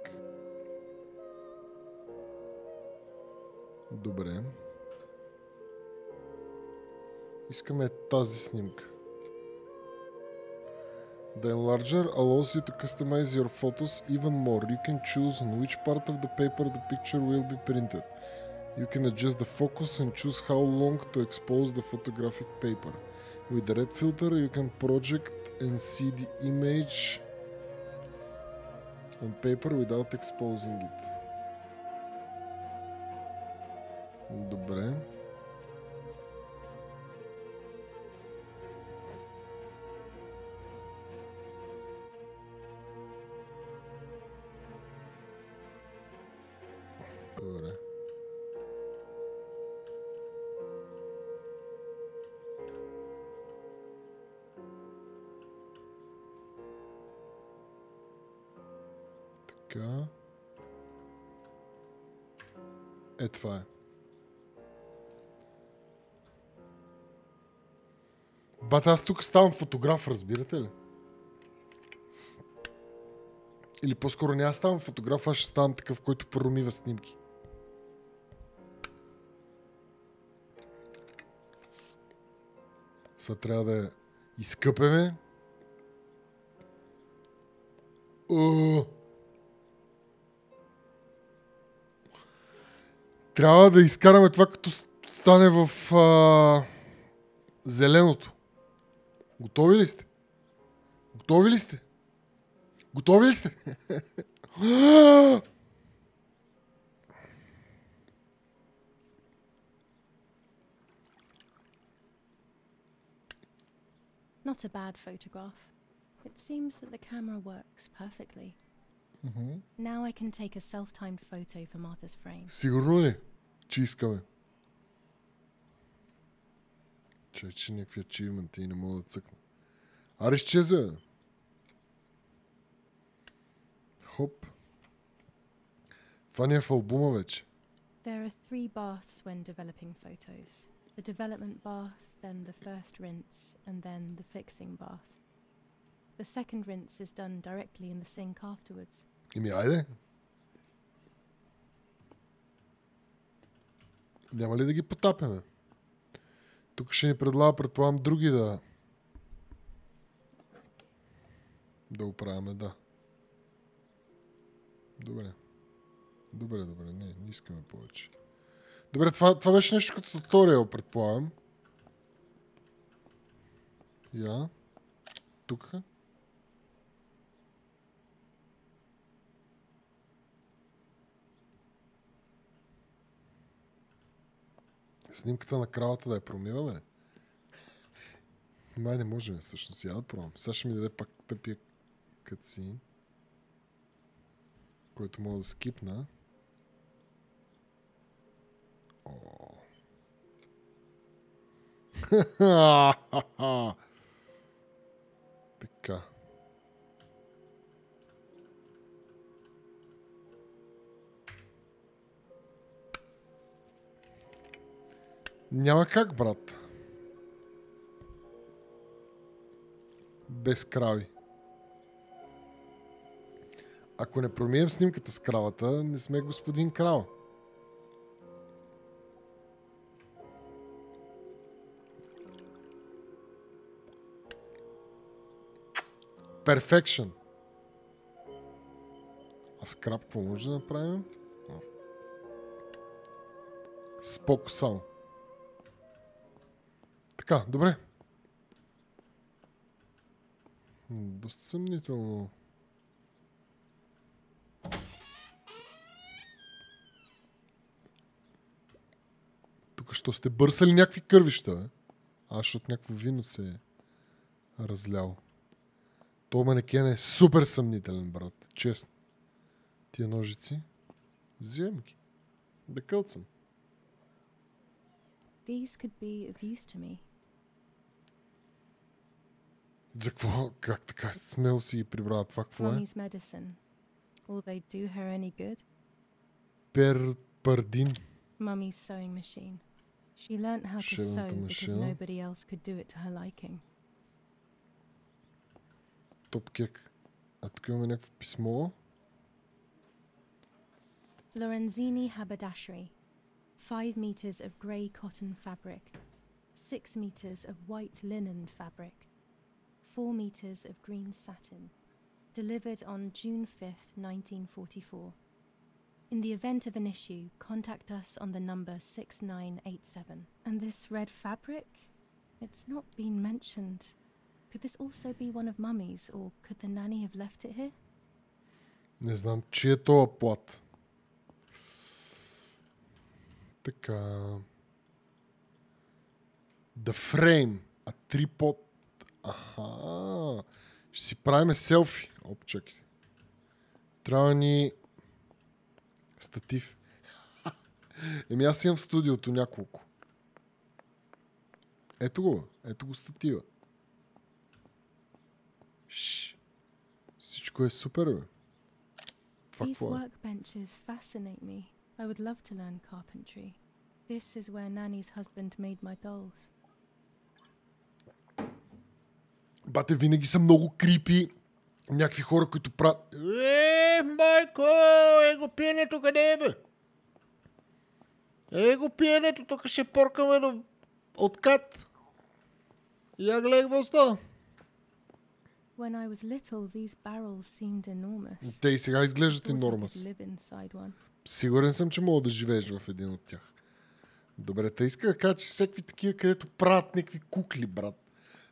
Добре. Искаме тази снимка. The enlarger allows you to customize your photos even more. You can choose on which part of the paper the picture will be printed. You can adjust the focus and choose how long to expose the photographic paper. With the red filter, you can project and see the image on paper without exposing it. Добре. Добре. Така. Това е. Бат, аз тук ставам фотограф, разбирате ли? Или по-скоро не аз ставам фотограф, аз ще ставам такъв, който промива снимки. Сега трябва да я изкъпеме. Трябва да изкараме това, като стане в зеленото. Готови ли сте? Готови ли сте? Готови ли сте? Not a bad photograph. It seems that the camera works perfectly. Now I can take a self-timed photo for Martha's frame. Сигурно ли? Че искаме. Че някакви ачивменти и не мога да цъкна. Аре, изчезва. Хоп. Това ни е в албума вече. There are 3 baths when developing photos. The development bath, then the first rinse, and then the fixing bath. The second rinse is done directly in the sink afterwards. Айде. Няма ли да ги потапяме? Тук ще ни предлага, предполагам, други да оправяме, да. Добре. Не искаме повече. Добре, това беше нещо като туториал, предполагам. Тук. Снимката на кравата да я промиваме. Май не можем всъщност. Я да пробвам. Сега ще ми даде пак тъпия катсин, който мога да скипна. Така. Няма как, брат. Без крави. Ако не промием снимката с кравата, не сме господин крал. Perfection. А скрап какво може да направим? Споко само. Така, добре. Доста съмнително. Тук що сте бърсали някакви кървища, бе? Защото някакво вино се е разляло. То манекен е супер съмнителен, брат. Честно. Тия ножици. Вземи ги. Да кълцам. These could be of use to me. За какво? Как така смело си ги прибрава? Това какво е? Mummy's medicine. Will they do her any good? Пардин. Mummy's sewing machine. She learnt how to sew because nobody else could do it to her liking. Топкек. А тук имаме някакво писмо. Lorenzini haberdashery. 5 meters of grey cotton fabric. 6 meters of white linen fabric. 4 meters of green satin. Delivered on June 5th, 1944. In the event of an issue, contact us on the number 6987. And this red fabric? It's not been mentioned. Could this also be one of Mummy's, or could the nanny have left it here? Не знам, чи е това плат. Така. The frame. А трипод. Аха. Ще си правиме селфи. Чакай. Трябва ни статив. Еми аз имам в студиото няколко. Ето го статива. Всичко е супер, бе. These workbenches fascinate me. I would love to learn carpentry. This is where Nanny's husband made my dolls. Бате, винаги са много крипи. Някакви хора, които правят... майко! Го пиенето къде е, бе? Го пиенето, тук ще поркаме на откат. Я гледай какво става. When I was little, these barrels seemed enormous. Те и сега изглеждат енормас. Сигурен съм, че мога да живееш в един от тях. Добре, те иска да кажа, че всеки такива, където правят някакви кукли, брат,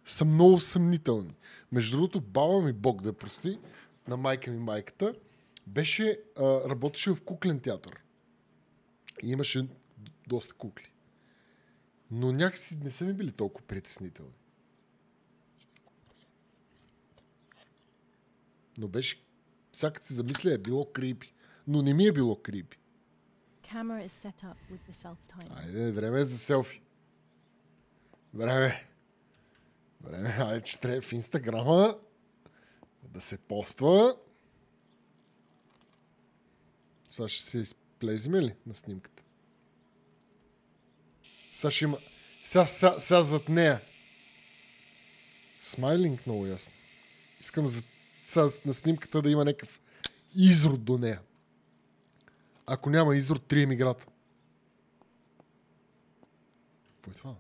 са много съмнителни. Между другото, баба ми, Бог да прости, на майка ми майката, беше, работеше в куклен театър. И имаше доста кукли. Но някакси не са ми били толкова притеснителни. Но беше, всякът си замисля, е било крипи. Но не ми е било крипи. Айде, време е за селфи. Време, айде, че трябва в Инстаграма да се поства. Сега ще се изплезиме ли на снимката? Сега ще има... Сега зад нея. Смайлинг много ясно. Искам на снимката да има някакъв изрод до нея. Ако няма изрод, трием играта. Какво е това?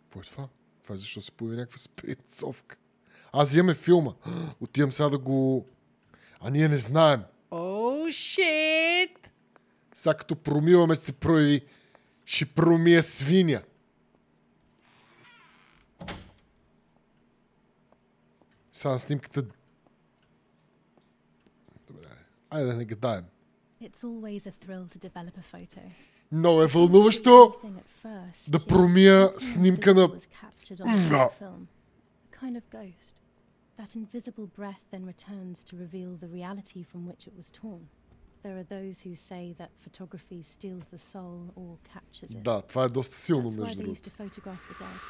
Какво е това? Това е защо се появи някаква спринцовка. Аз имаме филма. Отивам сега да го... А ние не знаем. О, шит! Сега като промиваме се прояви, ще промия свиня. Сега на снимката... Добре, айде да не гадаем. Много е вълнуващо да промия снимка на... That invisible breath then returns to reveal the reality from which it was torn. There are those who say that photography steals the soul or captures it. Да, това е доста силно, That's why между they другото. used to photograph the dead.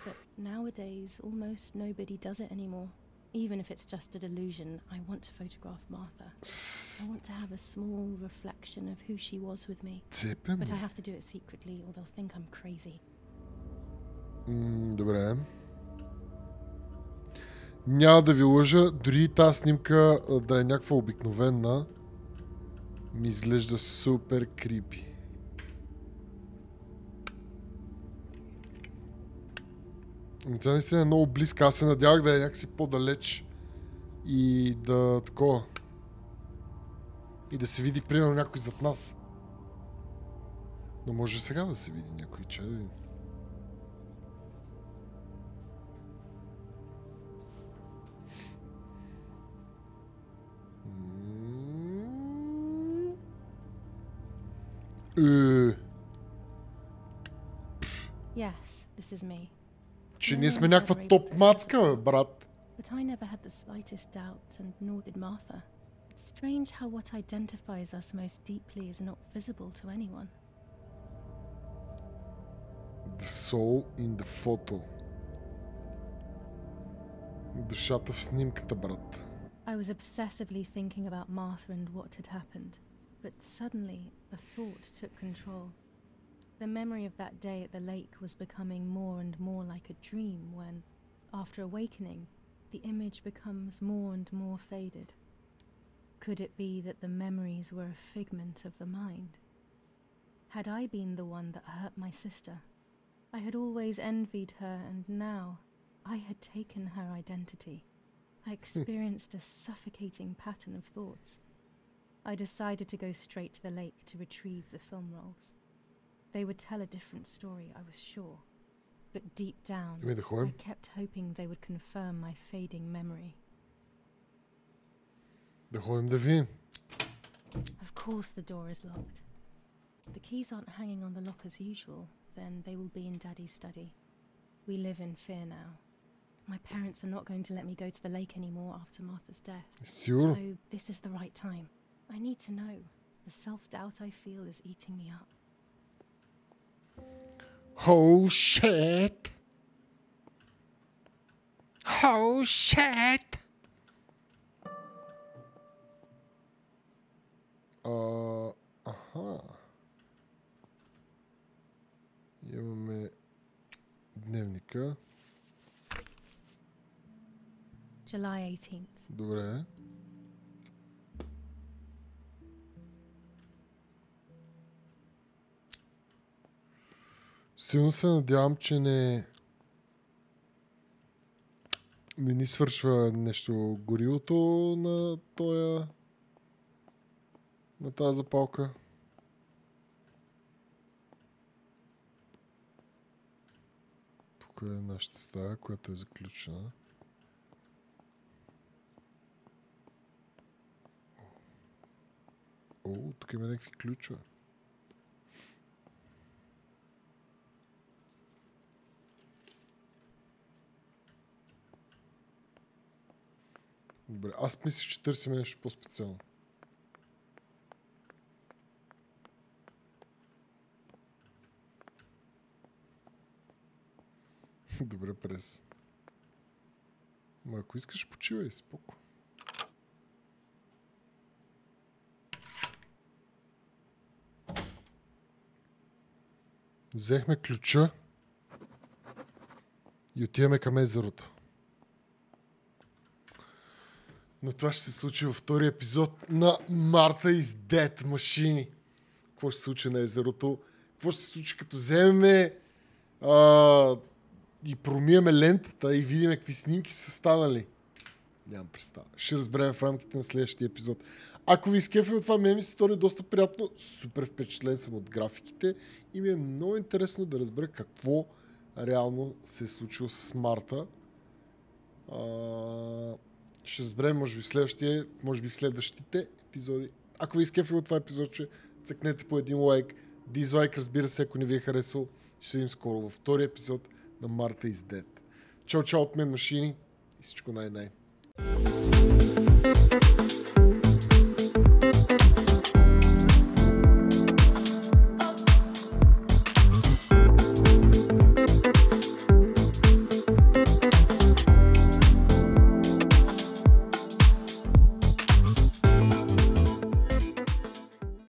But nowadays, almost nobody does it anymore. Even if it's just a delusion, I want to photograph Martha. I want to have a small reflection of who she was with me. But I have to do it secretly or they'll think I'm crazy. Добре. Няма да ви лъжа, дори тази снимка да е някаква обикновена, ми изглежда супер крипи. Но тя наистина е много близка. Аз се надявах да е някакси по-далеч и да такова. И да се види примерно някой зад нас. Но може сега да се види някой, че да видим. Yes, this is me. Че ние сме някаква топ мацка, бе, брат. But I never had the slightest doubt, and nor did Martha. It's strange how what identifies us most deeply is not visible to anyone. The soul in the photo. Душата в снимката, брат. I was obsessively thinking about Martha and what had happened, but suddenly a thought took control. The memory of that day at the lake was becoming more and more like a dream when, after awakening, the image becomes more and more faded. Could it be that the memories were a figment of the mind? Had I been the one that hurt my sister? I had always envied her, and now I had taken her identity. I experienced a suffocating pattern of thoughts. I decided to go straight to the lake to retrieve the film rolls. They would tell a different story, I was sure. But deep down, I kept hoping they would confirm my fading memory. Да ходим да видим. Of course the door is locked. The keys aren't hanging on the lock as usual, then they will be in Daddy's study. We live in fear now. My parents are not going to let me go to the lake anymore after Martha's death. Sure. So this is the right time. I need to know. The self-doubt I feel is eating me up. Oh shit! Oh shit! Аха. Имаме дневника. July 18th. Добре. Силно се надявам, че не ни свършва нещо горилото на тази запалка. Тук е нашата стая, която е заключена. О, тук има някакви ключове. Добре, аз мисля, че търсим нещо по-специално. Добре, през. Ма ако искаш, почивай, споко. Взехме ключа и отиваме към езерото. Но това ще се случи във втория епизод на Марта is Dead машини. Какво ще се случи на езерото? Какво ще се случи като вземеме и промиеме лентата и видим какви снимки са станали? Нямам представа. Ще разберем в рамките на следващия епизод. Ако ви изкефи от това, ми се стори доста приятно. Супер впечатлен съм от графиките и ми е много интересно да разбера какво реално се е случило с Марта. Ще разберем, може би в следващите епизоди. Ако ви изкефи от това епизодче, цъкнете по един лайк, дизлайк, разбира се, ако не ви е харесал. Ще се видим скоро във втория епизод на Марта is Dead. Чао от мен, машини, и всичко най-най.